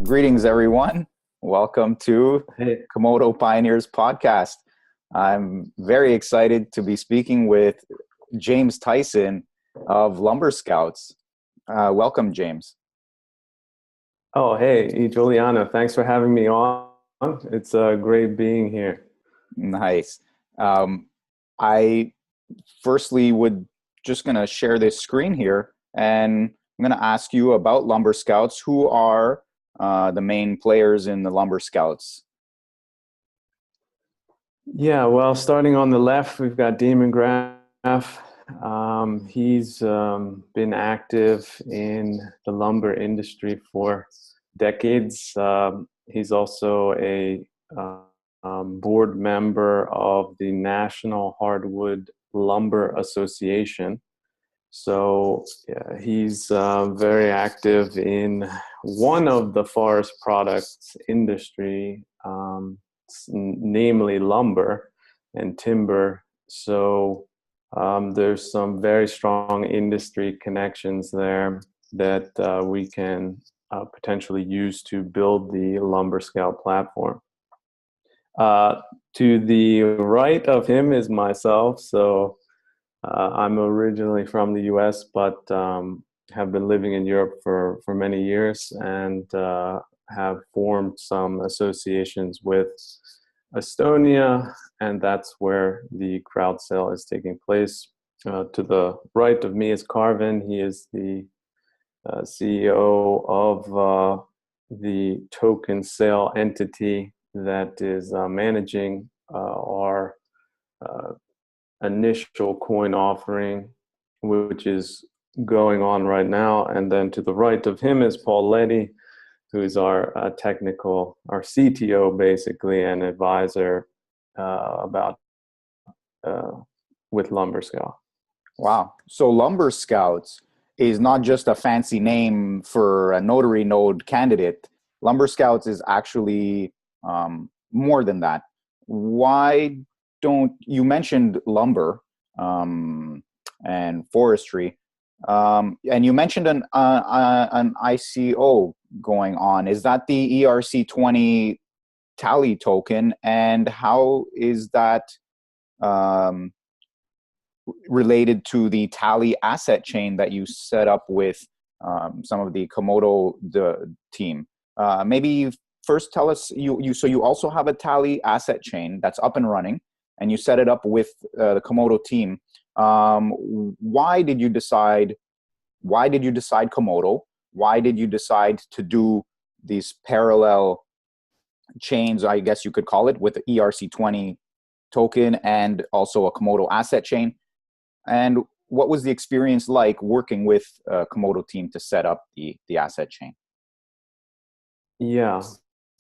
Greetings, everyone. Welcome to Hey. Komodo Pioneers podcast. I'm very excited to be speaking with James Tyson of Lumberscouts. Welcome, James. Oh, hey, Giuliano. Thanks for having me on. It's great being here. Nice. I firstly would just going to share this screen here, and I'm going to ask you about Lumberscouts. Who are the main players in the Lumberscouts? Yeah, well, starting on the left, we've got Demon Graph. He's been active in the lumber industry for decades. He's also a board member of the National Hardwood Lumber Association. So yeah, he's very active in one of the forest products industry, namely lumber and timber. So there's some very strong industry connections there that we can potentially use to build the Lumberscout platform. To the right of him is myself. So I'm originally from the US, but have been living in Europe for many years and have formed some associations with Estonia, and that's where the crowd sale is taking place. To the right of me is Carvin. He is the CEO of the token sale entity that is managing our initial coin offering, which is going on right now. And then to the right of him is Paul Letty, who is our our CTO basically, and advisor with Lumberscout. Wow. So Lumberscouts is not just a fancy name for a Notary Node candidate. Lumberscouts is actually more than that. Why don't you mentioned lumber and forestry, and you mentioned an ICO going on. Is that the ERC20 tally token, and how is that related to the tally asset chain that you set up with some of the Komodo team? Maybe first tell us, so you also have a tally asset chain that's up and running, and you set it up with the Komodo team. Why did you decide Komodo? Why did you decide to do these parallel chains, I guess you could call it, with the ERC20 token and also a Komodo asset chain? And what was the experience like working with Komodo team to set up the asset chain? Yeah,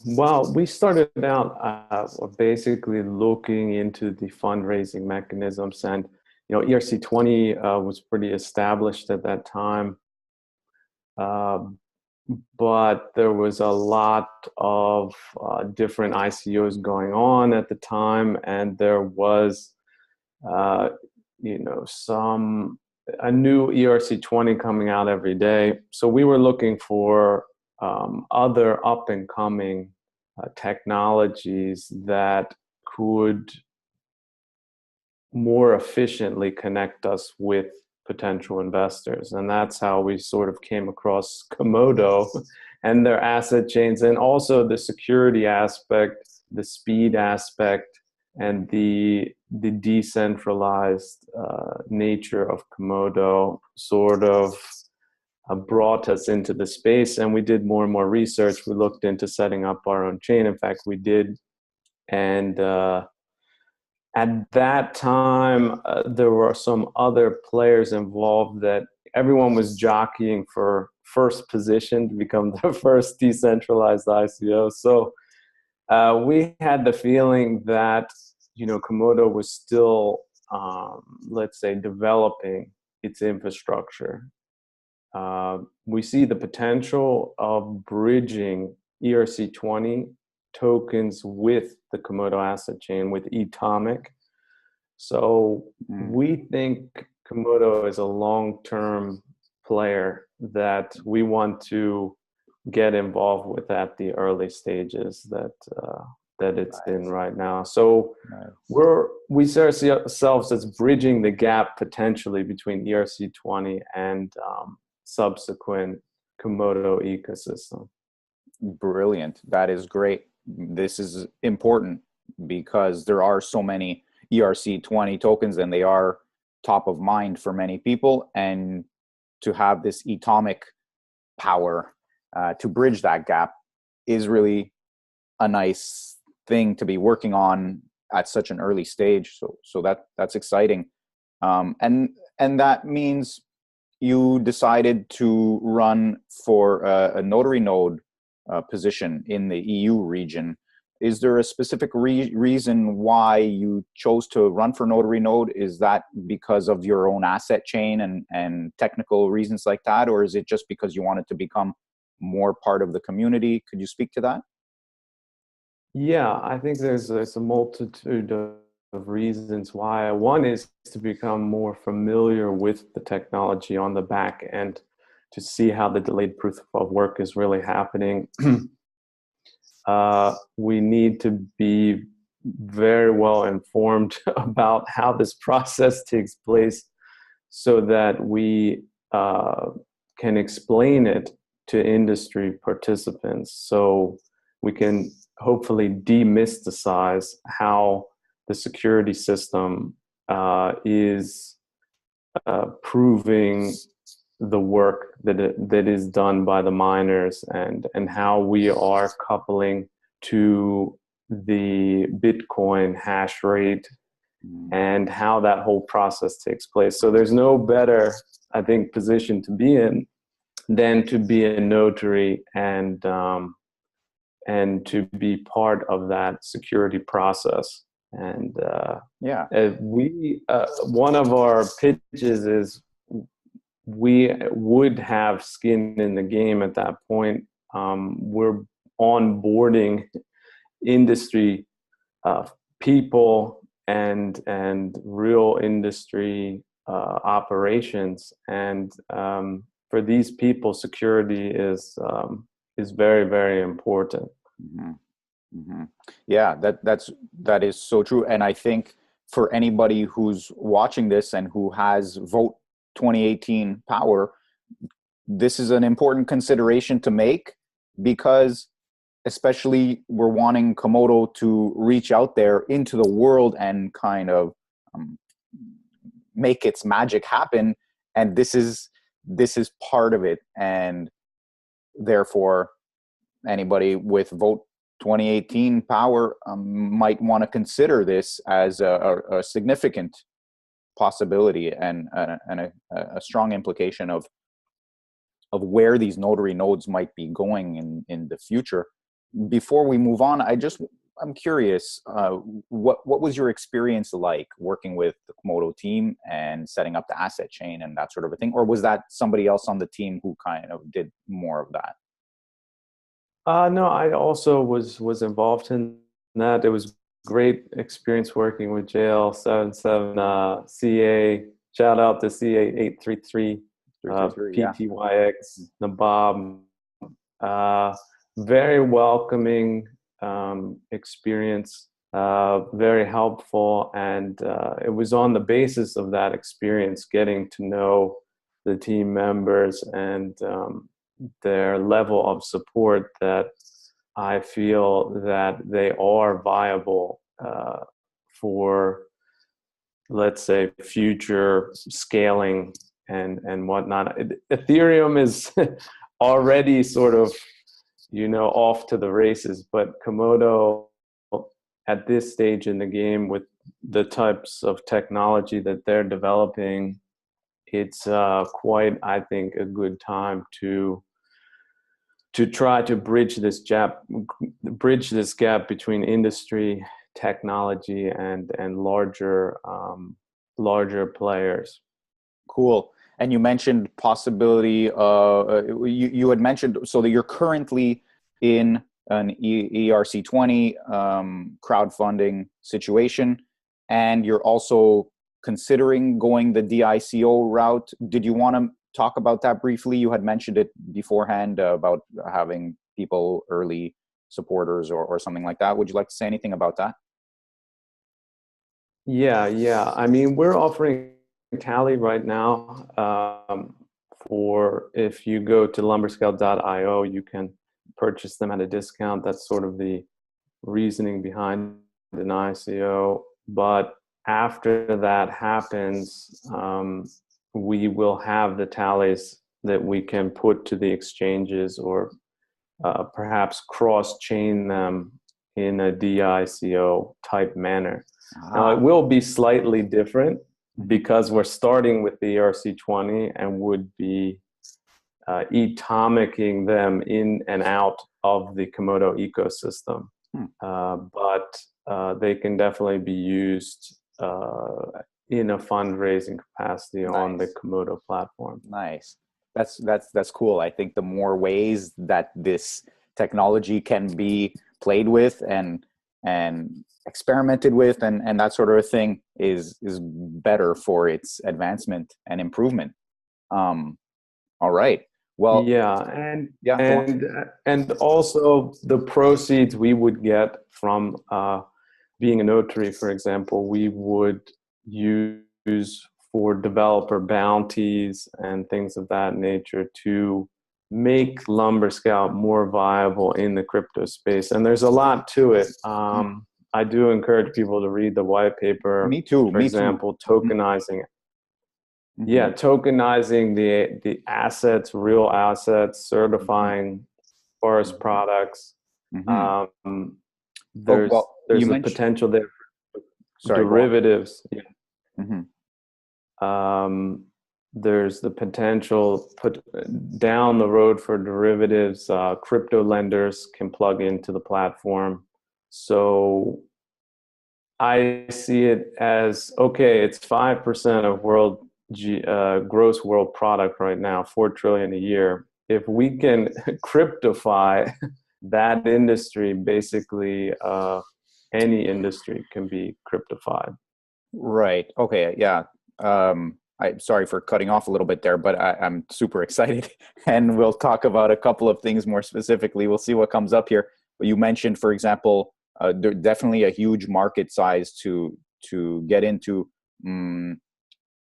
well, we started out basically looking into the fundraising mechanisms, and ERC20 was pretty established at that time, but there was a lot of different ICOs going on at the time, and there was a new ERC20 coming out every day. So we were looking for other up-and-coming technologies that could more efficiently connect us with potential investors. And that's how we sort of came across Komodo and their asset chains, and also the security aspect, the speed aspect, and the decentralized nature of Komodo sort of brought us into the space. And we did more and more research. We looked into setting up our own chain. In fact, we did. And at that time, there were some other players involved that everyone was jockeying for first position to become the first decentralized ICO. So we had the feeling that Komodo was still, let's say, developing its infrastructure. We see the potential of bridging ERC20 tokens with the Komodo asset chain with etomic. So we think Komodo is a long-term player that we want to get involved with at the early stages that it's in right now. So we see ourselves as bridging the gap potentially between ERC20 and subsequent Komodo ecosystem. Brilliant. That is great. This is important because there are so many ERC20 tokens and they are top of mind for many people. And to have this etomic power to bridge that gap is really a nice thing to be working on at such an early stage. So that's exciting. And that means you decided to run for a Notary Node position in the EU region. Is there a specific reason why you chose to run for Notary Node? Is that because of your own asset chain and technical reasons like that? Or is it just because you wanted to become more part of the community? Could you speak to that? Yeah, I think there's a multitude of reasons why. One is to become more familiar with the technology on the back end, to see how the delayed proof of work is really happening. We need to be very well informed about how this process takes place so that we can explain it to industry participants, so we can hopefully demysticize how the security system is proving the work that is done by the miners, and how we are coupling to the Bitcoin hash rate and how that whole process takes place. So there's no better, I think, position to be in than to be a notary and to be part of that security process. And one of our pitches is we would have skin in the game at that point. We're onboarding industry people and real industry operations, and for these people, security is very, very important. Mm-hmm. Mm-hmm. Yeah, that is so true. And I think for anybody who's watching this and who has Vote 2018 power, this is an important consideration to make, because especially we're wanting Komodo to reach out there into the world and kind of make its magic happen. And this is part of it. And therefore, anybody with Vote 2018 power might want to consider this as a significant possibility and a strong implication of where these notary nodes might be going in the future. Before we move on, I'm curious, what was your experience like working with the Komodo team and setting up the asset chain and that sort of a thing? Or was that somebody else on the team who kind of did more of that? No, I also was involved in that. It was great experience working with JL77 CA. Shout out to CA 833, PTYX, Nabob. Very welcoming experience, very helpful, and it was on the basis of that experience, getting to know the team members and their level of support, that I feel that they are viable for, let's say, future scaling and whatnot. Ethereum is already sort of, off to the races, but Komodo at this stage in the game, with the types of technology that they're developing, it's quite, I think, a good time to try to bridge this gap between industry, technology, and larger players. Cool. And you mentioned possibility. You had mentioned so that you're currently in an ERC20 crowdfunding situation, and you're also considering going the dICO route. Did you want to talk about that briefly? You had mentioned it beforehand about having people early supporters or something like that. Would you like to say anything about that? Yeah. I mean, we're offering Tally right now. For if you go to lumberscout.io, you can purchase them at a discount. That's sort of the reasoning behind an ICO. But after that happens, we will have the tallies that we can put to the exchanges, or perhaps cross-chain them in a dICO type manner. Now, it will be slightly different because we're starting with the ERC20 and would be etomicing them in and out of the Komodo ecosystem. But they can definitely be used in a fundraising capacity on the Komodo platform. Nice. That's cool. I think the more ways that this technology can be played with and experimented with and that sort of thing is better for its advancement and improvement. All right. Well, and also the proceeds we would get from being a notary, for example, we would use for developer bounties and things of that nature to make Lumberscout more viable in the crypto space. And there's a lot to it. I do encourage people to read the white paper. Me too. For example, tokenizing. Yeah, tokenizing the assets, real assets, certifying forest products. There's a potential there for derivatives. There's the potential down the road for derivatives. Crypto lenders can plug into the platform. So I see it as, okay, it's 5% of gross world product right now, 4 trillion a year. If we can cryptify that industry, basically any industry can be cryptified. Right. Okay. Yeah. I'm sorry for cutting off a little bit there, but I'm super excited, and we'll talk about a couple of things more specifically. We'll see what comes up here. But you mentioned, for example, there's definitely a huge market size to get into, and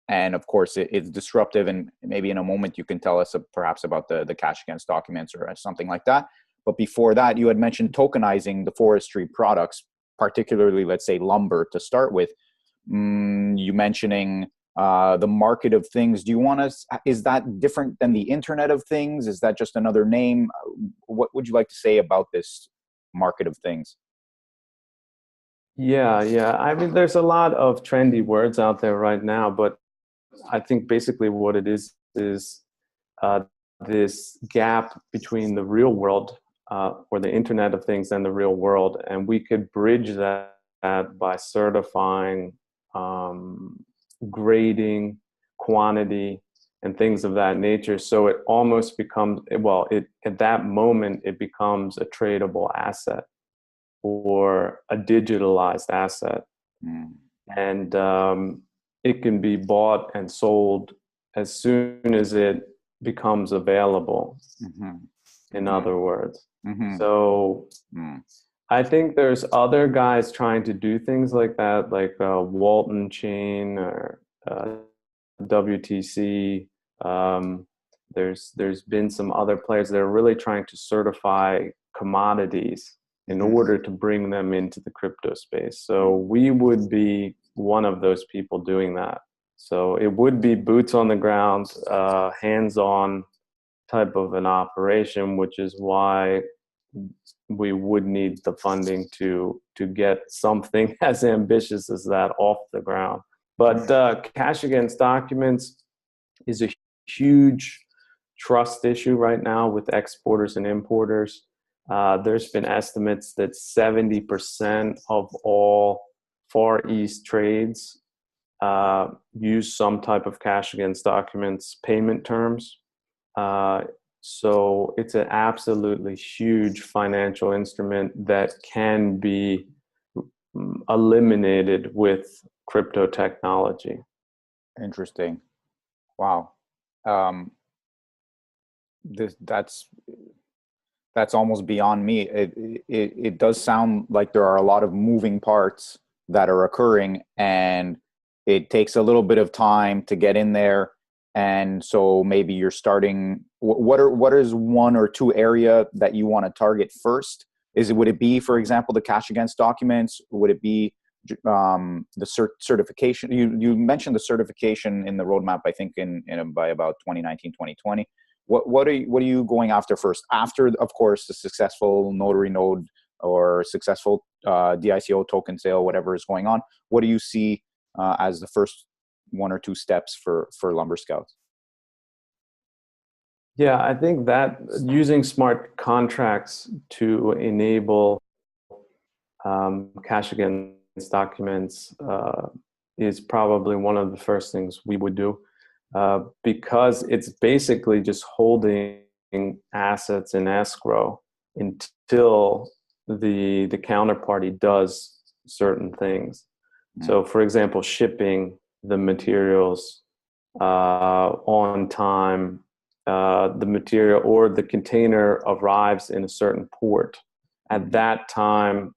of course, it's disruptive. And maybe in a moment you can tell us perhaps about the cash against documents or something like that. But before that, you had mentioned tokenizing the forestry products, particularly, let's say, lumber to start with. You mentioning the market of things. Do you want us? Is that different than the Internet of Things? Is that just another name? What would you like to say about this market of things? Yeah. I mean, there's a lot of trendy words out there right now, but I think basically what it is this gap between the real world or the Internet of Things and the real world, and we could bridge that by certifying, grading, quantity, and things of that nature. So it almost becomes, at that moment, it becomes a tradable asset or a digitalized asset. And it can be bought and sold as soon as it becomes available, in other words. So I think there's other guys trying to do things like that, like Walton Chain or WTC. There's been some other players that are really trying to certify commodities in order to bring them into the crypto space. So we would be one of those people doing that. So it would be boots on the ground, hands-on type of an operation, which is why we would need the funding to get something as ambitious as that off the ground. But cash against documents is a huge trust issue right now with exporters and importers. There's been estimates that 70% of all Far East trades use some type of cash against documents payment terms. So it's an absolutely huge financial instrument that can be eliminated with crypto technology. Interesting. Wow. that's almost beyond me. It does sound like there are a lot of moving parts that are occurring, and it takes a little bit of time to get in there. And so maybe you're starting. What is one or two area that you want to target first? Would it be, for example, the cash against documents? Would it be the certification? You mentioned the certification in the roadmap, I think by about 2019, 2020. What are you going after first? After, of course, the successful Notary Node or successful dICO token sale, whatever is going on. What do you see as the first one or two steps for Lumberscout? Yeah, I think that using smart contracts to enable cash against documents is probably one of the first things we would do, because it's basically just holding assets in escrow until the counterparty does certain things. So, for example, shipping the materials on time, the material or the container arrives in a certain port. At that time,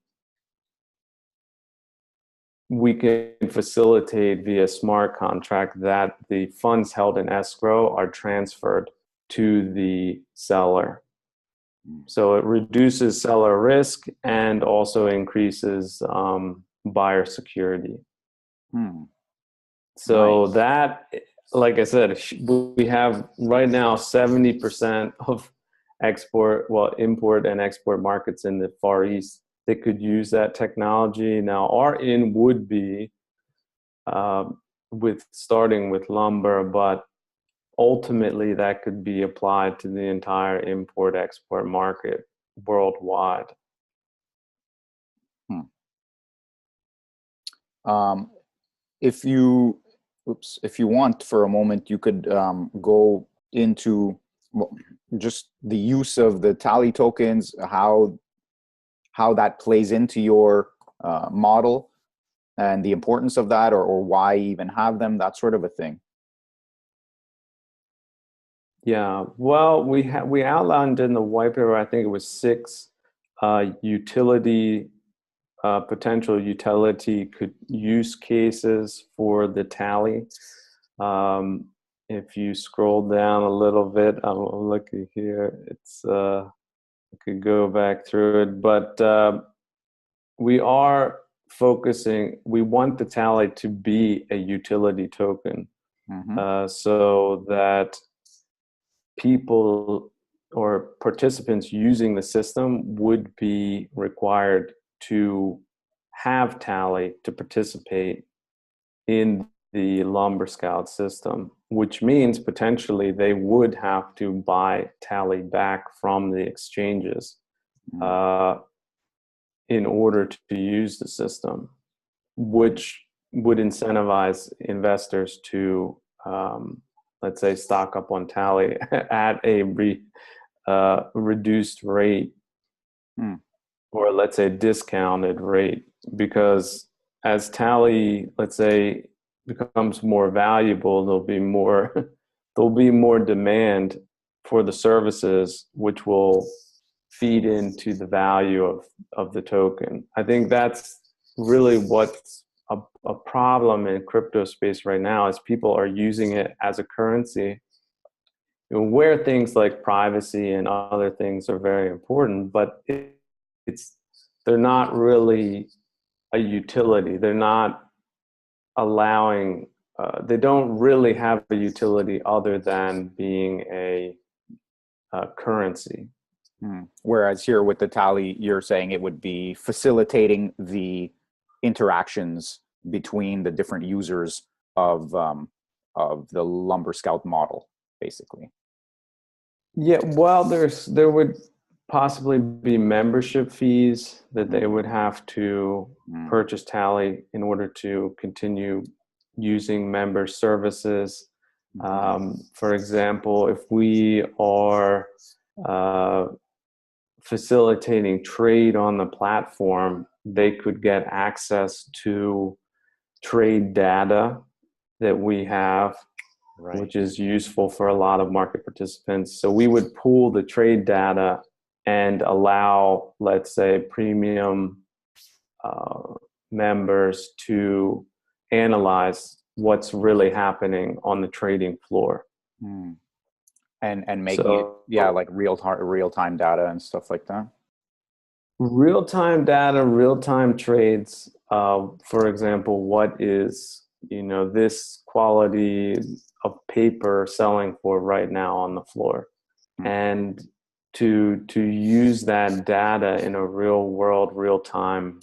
we can facilitate via smart contract that the funds held in escrow are transferred to the seller. So it reduces seller risk and also increases buyer security. So nice. That, like I said, we have right now 70% of import and export markets in the Far East that could use that technology. Now, our in would be starting with lumber, but ultimately that could be applied to the entire import-export market worldwide. If you want for a moment, you could go into just the use of the tally tokens, how that plays into your model, and the importance of that, or why even have them, that sort of a thing. Yeah, well, we outlined in the white paper, I think it was 6 potential utility use cases for the tally. If you scroll down a little bit, I'm looking here. I could go back through it, but we are focusing. We want the tally to be a utility token, so that people or participants using the system would be required to have tally to participate in the Lumberscout system, which means potentially they would have to buy tally back from the exchanges in order to use the system, which would incentivize investors to let's say stock up on tally at a reduced rate, or let's say discounted rate, because as tally, let's say, becomes more valuable, there'll be more demand for the services, which will feed into the value of the token. I think that's really what's a problem in crypto space right now, is people are using it as a currency, where things like privacy and other things are very important, but they're not really a utility. They're not allowing, they don't really have a utility other than being a currency. Whereas here with the tally, you're saying it would be facilitating the interactions between the different users of the Lumberscout model, basically. Yeah, well, there would possibly be membership fees that they would have to purchase tally in order to continue using member services. For example, if we are facilitating trade on the platform, they could get access to trade data that we have. Right. which is useful for a lot of market participants. So we would pool the trade data and allow, let's say, premium members to analyze what's really happening on the trading floor. Hmm. And making it, So yeah, like real time data and stuff like that. real-time data, real-time trades. For example, what is, this quality of paper selling for right now on the floor? Hmm. And to use that data in a real world, real-time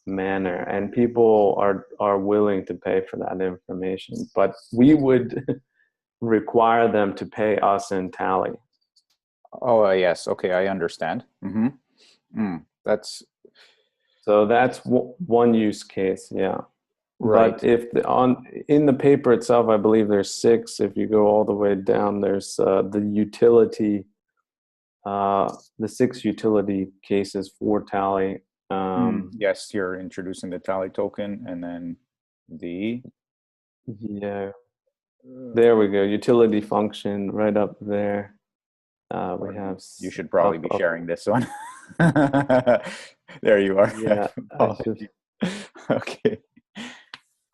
manner. And people are willing to pay for that information. But we would require them to pay us in tally. Oh, yes. Okay, I understand. Mm-hmm. That's So that's one use case, yeah. right. But if in the paper itself, I believe there's 6. If you go all the way down, there's the utility, the 6 utility cases for tally. Yes, you're introducing the tally token, and then the Yeah, there we go. Utility function right up there. We have you should probably be sharing this one. There you are. Yeah, I should. Apologies. Okay.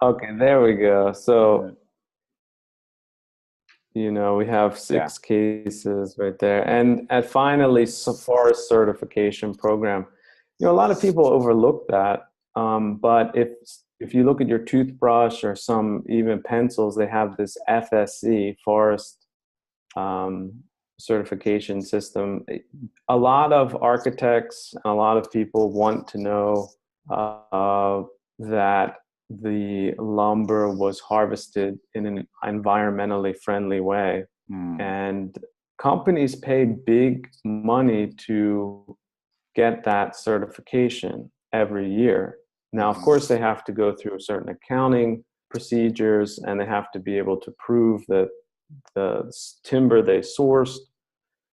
Okay, there we go. Yeah. So we have Yeah. 6 cases right there. And finally, forest certification program. A lot of people overlook that. But if you look at your toothbrush or some even pencils, they have this FSC, forest certification system. A lot of architects, a lot of people want to know that the lumber was harvested in an environmentally friendly way. And companies pay big money to get that certification every year. Now, of course, they have to go through certain accounting procedures, and they have to be able to prove that the timber they sourced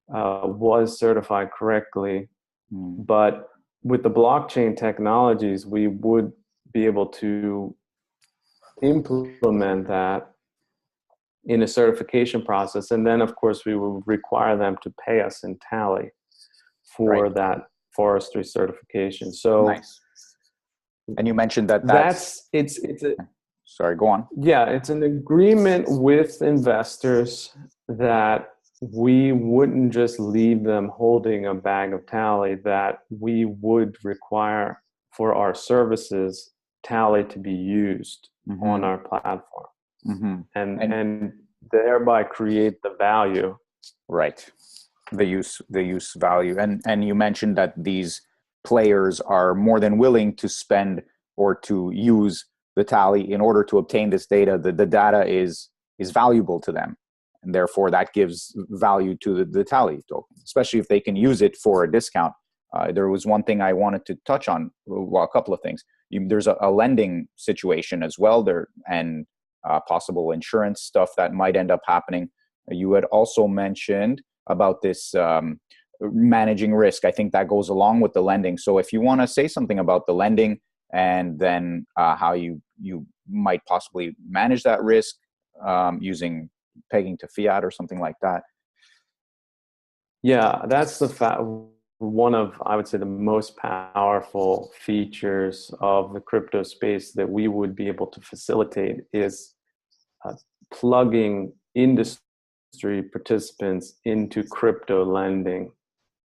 was certified correctly. But with the blockchain technologies, we would be able to implement that in a certification process. And then, of course, we will require them to pay us in tally for Right. that forestry certification. So Nice. And you mentioned that it's a, sorry, go on. yeah, it's an agreement with investors that we wouldn't just leave them holding a bag of tally, that we would require for our services tally to be used on our platform, and thereby create the value. Right. The use value. And you mentioned that these players are more than willing to spend or to use the tally in order to obtain this data. The data is valuable to them, and therefore that gives value to the tally token, especially if they can use it for a discount. There was one thing I wanted to touch on, well, a couple of things. There's a lending situation as well there, and possible insurance stuff that might end up happening. You had also mentioned about this managing risk. I think that goes along with the lending. So if you want to say something about the lending, and then how you might possibly manage that risk using pegging to fiat or something like that. Yeah, that's one of, I would say, the most powerful features of the crypto space that we would be able to facilitate is plugging industry participants into crypto lending.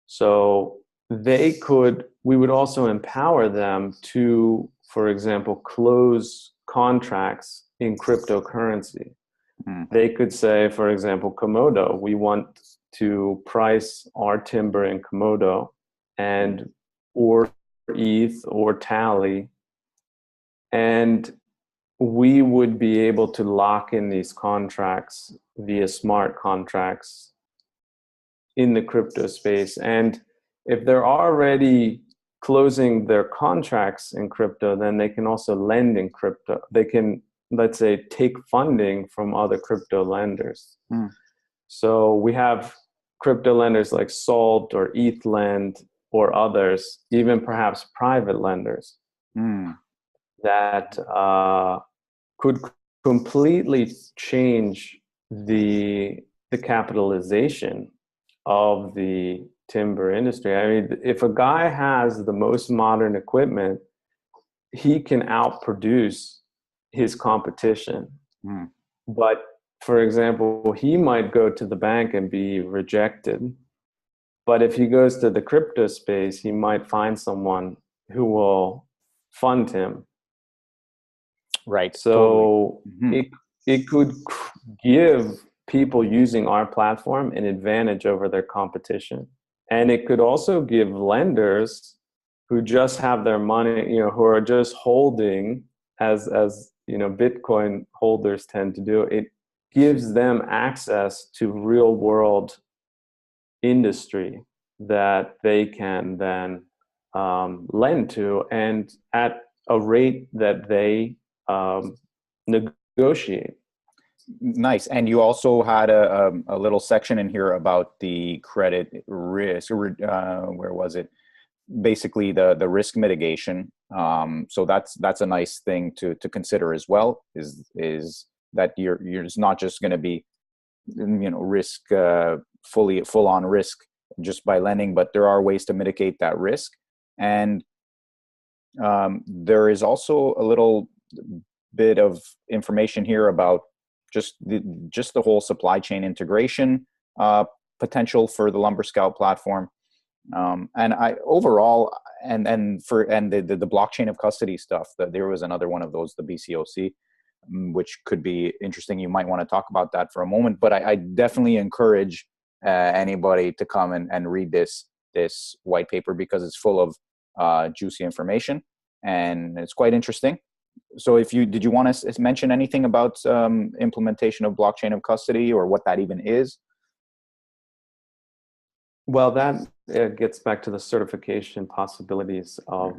So we would also empower them to, for example, close contracts in cryptocurrency. They could say, for example, Komodo, we want to price our timber in Komodo or ETH or Tally, and we would be able to lock in these contracts via smart contracts in the crypto space. And if they're already closing their contracts in crypto, then they can also lend in crypto. They can, let's say, take funding from other crypto lenders. So we have crypto lenders like Salt or ETHLend or others, even perhaps private lenders that could completely change the capitalization of the timber industry. I mean, if a guy has the most modern equipment, he can outproduce his competition. Mm. But for example, he might go to the bank and be rejected. But if he goes to the crypto space, he might find someone who will fund him. Right. Totally. So Mm-hmm. it could give people using our platform an advantage over their competition. And it could also give lenders who just have their money, who are just holding as Bitcoin holders tend to do. It gives them access to real world industry that they can then lend to, and at a rate that they negotiate. Nice. And you also had a little section in here about the credit risk. Where was it? Basically, the risk mitigation. So that's a nice thing to consider as well. Is that you're it's not just going to be risk full on risk just by lending, but there are ways to mitigate that risk. And there is also a little bit of information here about just the whole supply chain integration potential for the Lumberscout platform, and I overall and the blockchain of custody stuff. That there was another one of those, the BCOC, which could be interesting. You might want to talk about that for a moment, but I definitely encourage anybody to come and read this white paper, because it's full of juicy information and it's quite interesting. So did you want to mention anything about implementation of blockchain of custody, or what that even is? Well, that gets back to the certification possibilities of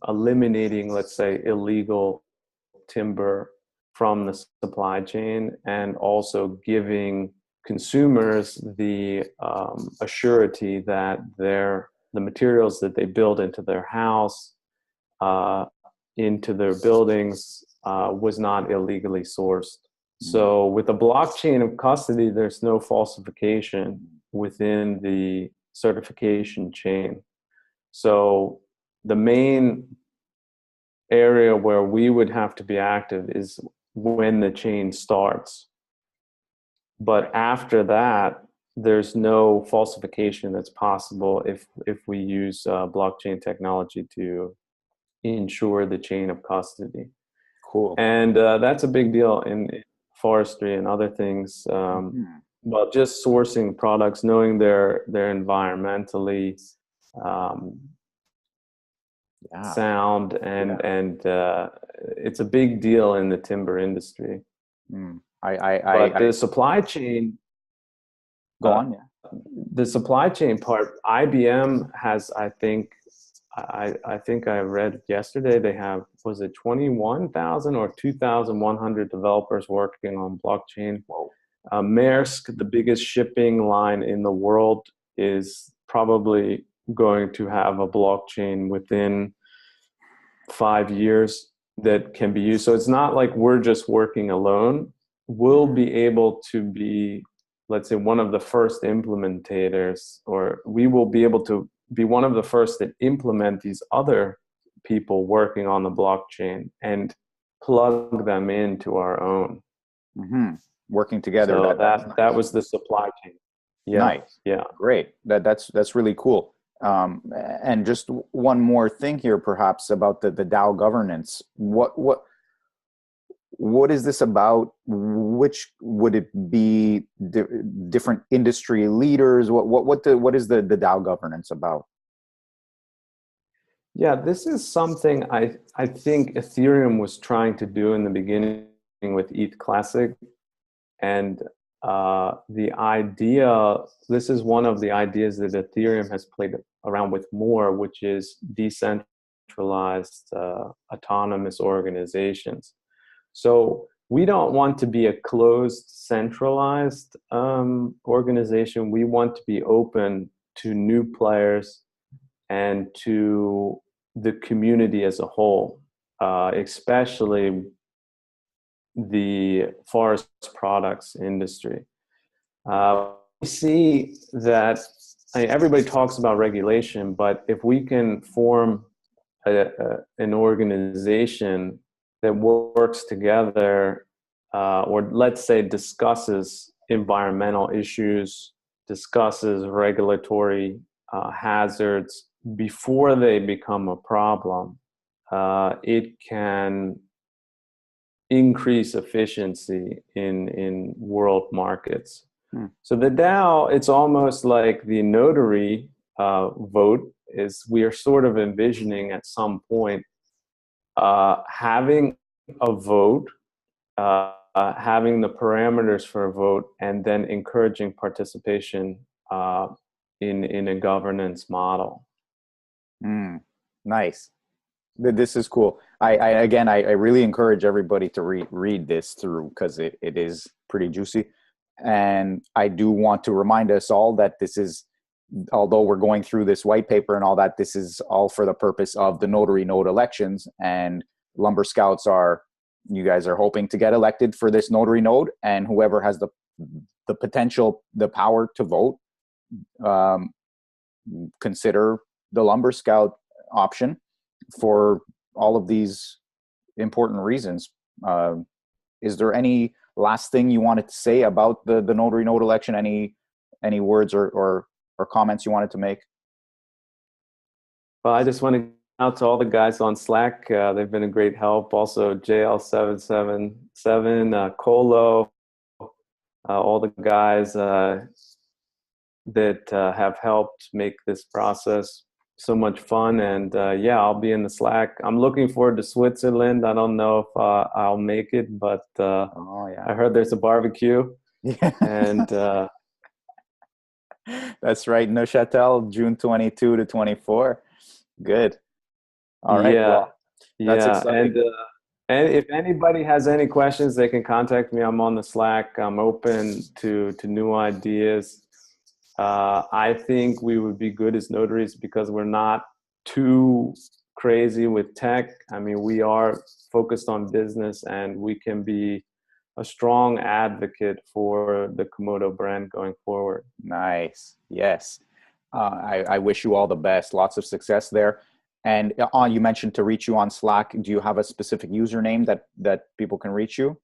eliminating, let's say, illegal timber from the supply chain, and also giving consumers the assurity that the materials that they build into their house, into their buildings, was not illegally sourced. So with the blockchain of custody, there's no falsification within the certification chain. So the main area where we would have to be active is when the chain starts. But after that, there's no falsification that's possible if we use blockchain technology to ensure the chain of custody. Cool. And that's a big deal in forestry and other things. Well, just sourcing products, knowing they're environmentally sound, and it's a big deal in the timber industry. But the supply chain, go on. Yeah. The supply chain part, IBM has, I think I read yesterday, they have, was it 21,000 or 2,100 developers working on blockchain. Maersk, the biggest shipping line in the world, is probably going to have a blockchain within 5 years that can be used. So it's not like we're just working alone. We'll be able to be, let's say, one of the first implementators, or we will be able to be one of the first that implement these other people working on the blockchain and plug them into our own. Working together. So that was the supply chain. Yeah. Nice. Yeah. Great. That's really cool. And just one more thing here, perhaps, about the DAO governance. What is this about? Which would it be? Different industry leaders? What is the DAO governance about? Yeah, this is something I think Ethereum was trying to do in the beginning with ETH Classic, and the idea. This is one of the ideas that Ethereum has played around with more, which is decentralized, autonomous organizations. So we don't want to be a closed, centralized organization. We want to be open to new players and to the community as a whole, especially the forest products industry. We see that everybody talks about regulation, but if we can form an organization that works together, or let's say discusses environmental issues, discusses regulatory hazards before they become a problem, it can increase efficiency in world markets. So the DAO, it's almost like the notary vote. Is we are sort of envisioning at some point having a vote, having the parameters for a vote, and then encouraging participation in a governance model. Nice. This is cool. I really encourage everybody to read this through, because it is pretty juicy. And I do want to remind us all that this is, although we're going through this white paper and all that, this is all for the purpose of the Notary Node elections. And Lumberscouts you guys are hoping to get elected for this Notary Node, and whoever has the potential, the power to vote, consider the Lumberscout option for all of these important reasons. Is there any last thing you wanted to say about the Notary Node election? Any words or comments you wanted to make? Well, I just want to out to all the guys on Slack. They've been a great help. Also, JL777, Colo, all the guys that have helped make this process so much fun. And yeah, I'll be in the Slack. I'm looking forward to Switzerland. I don't know if I'll make it, but oh, yeah. I heard there's a barbecue. Yeah. And that's right, Neuchâtel, June 22 to 24. Good. All right. Yeah. Well, that's exciting. And if anybody has any questions, they can contact me. I'm on the Slack. I'm open to new ideas. I think we would be good as notaries because we're not too crazy with tech. I mean, we are focused on business, and we can be a strong advocate for the Komodo brand going forward. Nice. Yes. I wish you all the best. Lots of success there. And you mentioned to reach you on Slack. Do you have a specific username that people can reach you?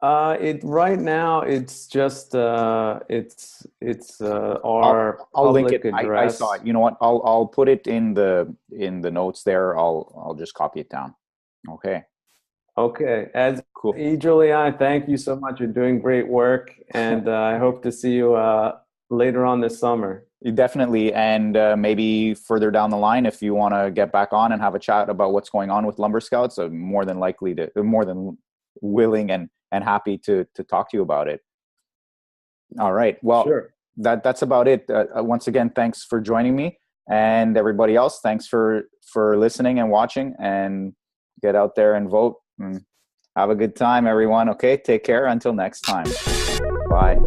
Right now it's just our I'll link it. address. I saw it. You know what? I'll put it in the notes there. I'll just copy it down. Okay. Okay. As cool. Julian, thank you so much. You're doing great work, and I hope to see you later on this summer. Definitely. And maybe further down the line, if you want to get back on and have a chat about what's going on with Lumberscouts, I'm more than willing and happy to talk to you about it. All right. Well, sure. That's about it. Once again, thanks for joining me, and everybody else, thanks for listening and watching, and get out there and vote. And have a good time, everyone. Okay. Take care. Until next time. Bye.